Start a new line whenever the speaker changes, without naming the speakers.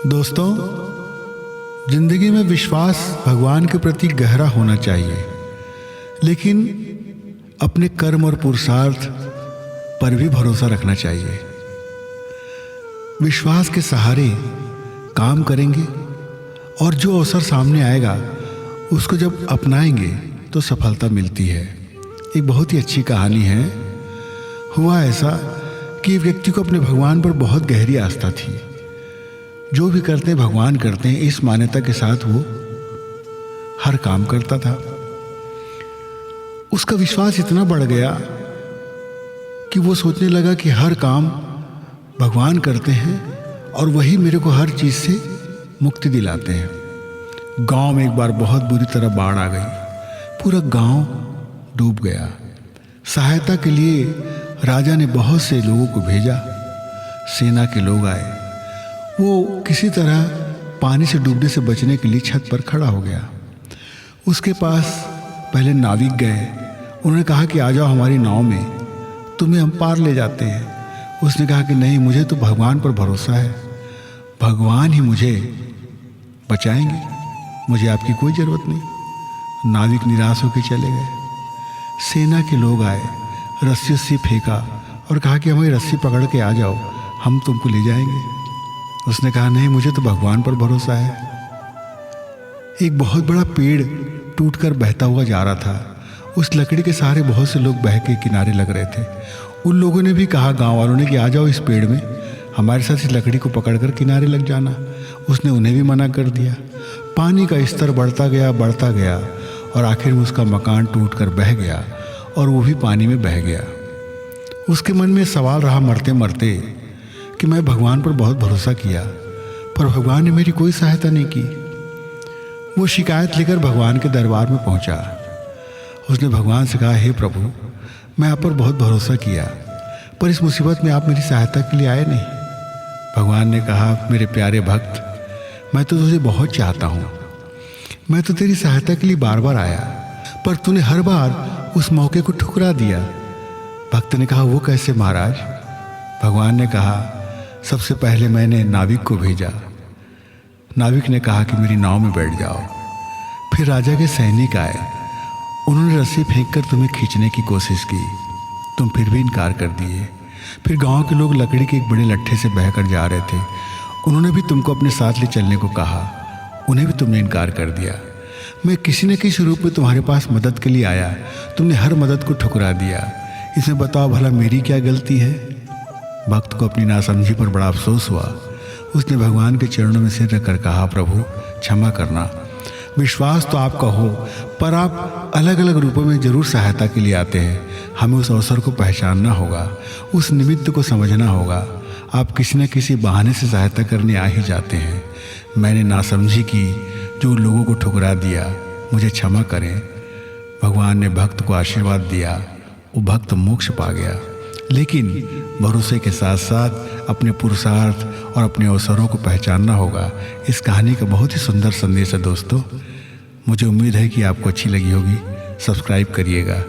दोस्तों, जिंदगी में विश्वास भगवान के प्रति गहरा होना चाहिए, लेकिन अपने कर्म और पुरुषार्थ पर भी भरोसा रखना चाहिए। विश्वास के सहारे काम करेंगे और जो अवसर सामने आएगा उसको जब अपनाएंगे तो सफलता मिलती है। एक बहुत ही अच्छी कहानी है। हुआ ऐसा कि एक व्यक्ति को अपने भगवान पर बहुत गहरी आस्था थी। जो भी करते हैं भगवान करते हैं, इस मान्यता के साथ वो हर काम करता था। उसका विश्वास इतना बढ़ गया कि वो सोचने लगा कि हर काम भगवान करते हैं और वही मेरे को हर चीज़ से मुक्ति दिलाते हैं। गांव में एक बार बहुत बुरी तरह बाढ़ आ गई। पूरा गांव डूब गया। सहायता के लिए राजा ने बहुत से लोगों को भेजा। सेना के लोग आए। वो किसी तरह पानी से डूबने से बचने के लिए छत पर खड़ा हो गया। उसके पास पहले नाविक गए। उन्होंने कहा कि आ जाओ हमारी नाव में, तुम्हें हम पार ले जाते हैं। उसने कहा कि नहीं, मुझे तो भगवान पर भरोसा है, भगवान ही मुझे बचाएंगे, मुझे आपकी कोई ज़रूरत नहीं। नाविक निराश होकर चले गए। सेना के लोग आए, रस्सी से फेंका और कहा कि हमारी रस्सी पकड़ के आ जाओ, हम तुमको ले जाएंगे। उसने कहा नहीं, मुझे तो भगवान पर भरोसा है। एक बहुत बड़ा पेड़ टूटकर बहता हुआ जा रहा था। उस लकड़ी के सहारे बहुत से लोग बह के किनारे लग रहे थे। उन लोगों ने भी कहा, गांव वालों ने, कि आ जाओ इस पेड़ में, हमारे साथ इस लकड़ी को पकड़कर किनारे लग जाना। उसने उन्हें भी मना कर दिया। पानी का स्तर बढ़ता गया और आखिर में उसका मकान टूटकर बह गया और वो भी पानी में बह गया। उसके मन में सवाल रहा मरते मरते कि मैं भगवान पर बहुत भरोसा किया, पर भगवान ने मेरी कोई सहायता नहीं की। वो शिकायत लेकर भगवान के दरबार में पहुंचा। उसने भगवान से कहा, हे प्रभु, मैं आप पर बहुत भरोसा किया, पर इस मुसीबत में आप मेरी सहायता के लिए आए नहीं। भगवान ने कहा, मेरे प्यारे भक्त, मैं तो तुझे बहुत चाहता हूँ। मैं तो तेरी सहायता के लिए बार बार आया, पर तूने हर बार उस मौके को ठुकरा दिया। भक्त ने कहा, वो कैसे महाराज? भगवान ने कहा, सबसे पहले मैंने नाविक को भेजा। नाविक ने कहा कि मेरी नाव में बैठ जाओ। फिर राजा के सैनिक आए। उन्होंने रस्सी फेंककर तुम्हें खींचने की कोशिश की, तुम फिर भी इनकार कर दिए। फिर गांव के लोग लकड़ी के एक बड़े लट्ठे से बहकर जा रहे थे। उन्होंने भी तुमको अपने साथ ले चलने को कहा, उन्हें भी तुमने इनकार कर दिया। मैं किसी न किसी रूप में तुम्हारे पास मदद के लिए आया, तुमने हर मदद को ठुकरा दिया। इसमें बताओ भला मेरी क्या गलती है? भक्त को अपनी नासमझी पर बड़ा अफसोस हुआ। उसने भगवान के चरणों में सिर रखकर कहा, प्रभु क्षमा करना। विश्वास तो आपका हो, पर आप अलग अलग रूपों में जरूर सहायता के लिए आते हैं। हमें उस अवसर को पहचानना होगा, उस निमित्त को समझना होगा। आप किसी न किसी बहाने से सहायता करने आ ही जाते हैं। मैंने नासमझी की, जो लोगों को ठुकरा दिया, मुझे क्षमा करें। भगवान ने भक्त को आशीर्वाद दिया। वो भक्त मोक्ष पा गया। लेकिन भरोसे के साथ साथ अपने पुरुषार्थ और अपने अवसरों को पहचानना होगा। इस कहानी का बहुत ही सुंदर संदेश है दोस्तों। मुझे उम्मीद है कि आपको अच्छी लगी होगी। सब्सक्राइब करिएगा।